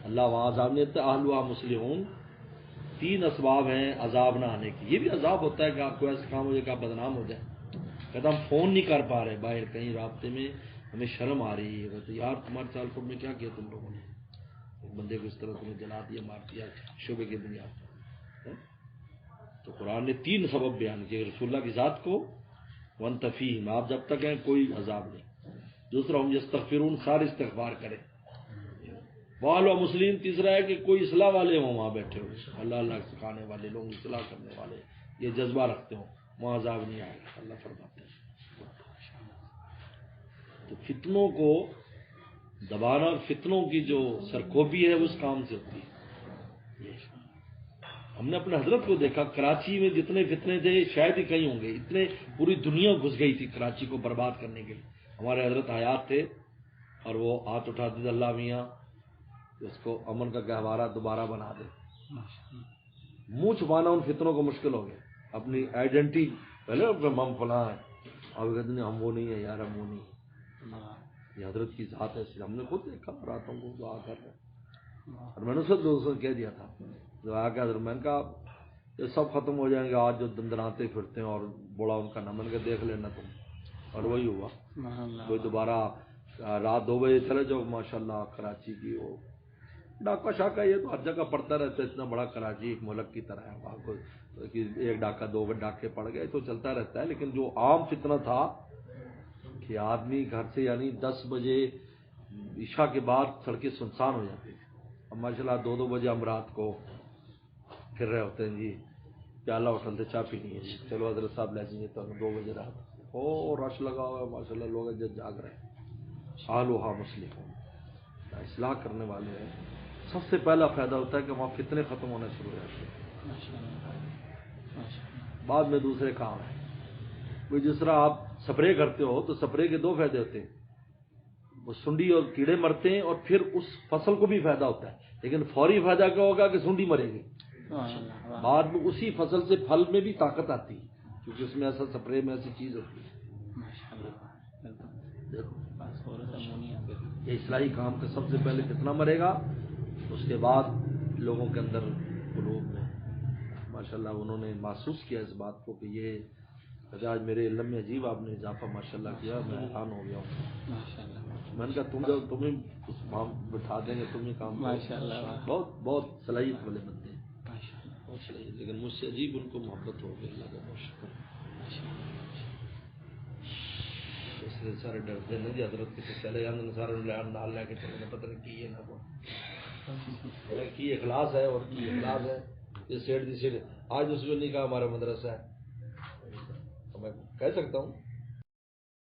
اللہ وہاں عذاب نہیں دیتا. اہلھا مصلحون، 3 اسباب ہیں عذاب نہ آنے کی. یہ بھی عذاب ہوتا ہے کہ آپ کو ایسا کام ہو جائے کہ آپ بدنام ہو جائیں. کہتا ہم فون نہیں کر پا رہے باہر کہیں رابطے میں، ہمیں شرم آ رہی ہے. کہتے یار تمہارے سال فوٹ میں کیا کیا تم لوگوں نے، ایک بندے کو اس طرح تمہیں جلا دیا، مار دیا شعبے کی بنیاد پر. تو قرآن نے 3 سبب بیان کیے رسول اللہ کی ذات کو. وانتفیہم، آپ جب تک ہیں کوئی عذاب نہیں. دوسرا ہم یستغفرون، سارے استغفار کریں. وعلى مسلم، تیسرا ہے کہ کوئی اصلاح والے ہوں وہاں بیٹھے ہوئے، اللہ اللہ سکھانے والے لوگ، اصلاح کرنے والے، یہ جذبہ رکھتے ہوں، وہاں عذاب نہیں آئے گا. اللہ فرماتے ہیں. تو فتنوں کو دبانا اور فتنوں کی جو سرکوبی ہے اس کام سے ہوتی ہے. ہم نے اپنے حضرت کو دیکھا، کراچی میں جتنے فتنے تھے شاید ہی کہیں ہوں گے، اتنے پوری دنیا گھس گئی تھی کراچی کو برباد کرنے کے لیے. ہمارے حضرت حیات تھے اور وہ ہاتھ اٹھاتے تھے، اللہ میاں اس کو امن کا گہوارہ دوبارہ بنا دے. منہ چھپانا ان فتنوں کو مشکل ہو گیا. اپنی آئیڈینٹی پہلے ہم فلاں ہیں، اب کہتے ہیں ہم وہ نہیں ہیں یار، ہم وہ نہیں ہیں. یہ حضرت کی ذات ہے، ہم نے خود دیکھا راتوں کو دعا کر رہے ہیں. اور میں نے سب دوستوں سے کہہ دیا تھا دعا کہ حضرت، میں نے کہا یہ سب ختم ہو جائیں گے آج جو دندناتے پھرتے ہیں اور بوڑھا ان کا نمن کے دیکھ لینا تم. اور وہی ہوا. کوئی دوبارہ رات 2 بجے چلے جاؤ، ماشاء اللہ کراچی کی وہ ڈاکہ شاکہ یہ تو ہر جگہ پڑتا رہتا ہے. اتنا بڑا کراچی ایک ملک کی طرح ہے، وہاں کو ایک ڈاکہ 2 ڈاکے پڑ گئے تو چلتا رہتا ہے. لیکن جو عام فتنہ تھا کہ آدمی گھر سے یعنی 10 بجے عشاء کے بعد سڑکیں سنسان ہو جاتی تھی. اب ماشاء اللہ 2 بجے ہم رات کو پھر رہے ہوتے ہیں جی پیالہ ہوٹل سے چائے پینی ہے، چلو حضرت صاحب لے جائیے. تو 2 بجے رات او رش لگا ہوا ہے ماشاء اللہ، لوگ جاگ رہے ہیں. اہلھا مصلحون، اصلاح کرنے والے ہیں. سب سے پہلا فائدہ ہوتا ہے کہ وہاں فتنے ختم ہونے شروع ہو جاتے ہیں، بعد میں دوسرے کام ہیں. کوئی جس طرح آپ سپرے کرتے ہو تو سپرے کے 2 فائدے ہوتے ہیں، وہ سنڈی اور کیڑے مرتے ہیں اور پھر اس فصل کو بھی فائدہ ہوتا ہے. لیکن فوری فائدہ کیا ہوگا کہ سنڈی مرے گی، بعد میں اسی فصل سے پھل میں بھی طاقت آتی ہے کیونکہ اس میں ایسا سپرے میں ایسی چیز ہوتی ہے. یہ اصلاحی کام کا سب سے پہلے کتنا مرے گا، اس کے بعد لوگوں کے اندر قلوب میں ماشاءاللہ انہوں نے محسوس کیا اس بات کو کہ یہ آج میرے علم میں عجیب آپ نے اضافہ ماشاءاللہ کیا. میں حیران ہو گیا ہوں. میں نے کہا تمہیں بٹھا دیں گے، تمہیں کام بہت بہت صلاحیت والے بندے ہیں، بہت صلاحیت. لیکن مجھ سے عجیب ان کو محبت ہو گئی. اللہ کا بہت شکر. اس لیے سارے ڈرتے نہیں جی حضرت کے چلے جانے سارے نال لے کے چلے پتہ نہیں کی ہے نا کی اخلاص ہے اور کی اخلاص ہے. یہ سیٹ دی سیٹ آج اس میں نہیں کہا ہمارا مدرسہ ہے، میں کہہ سکتا ہوں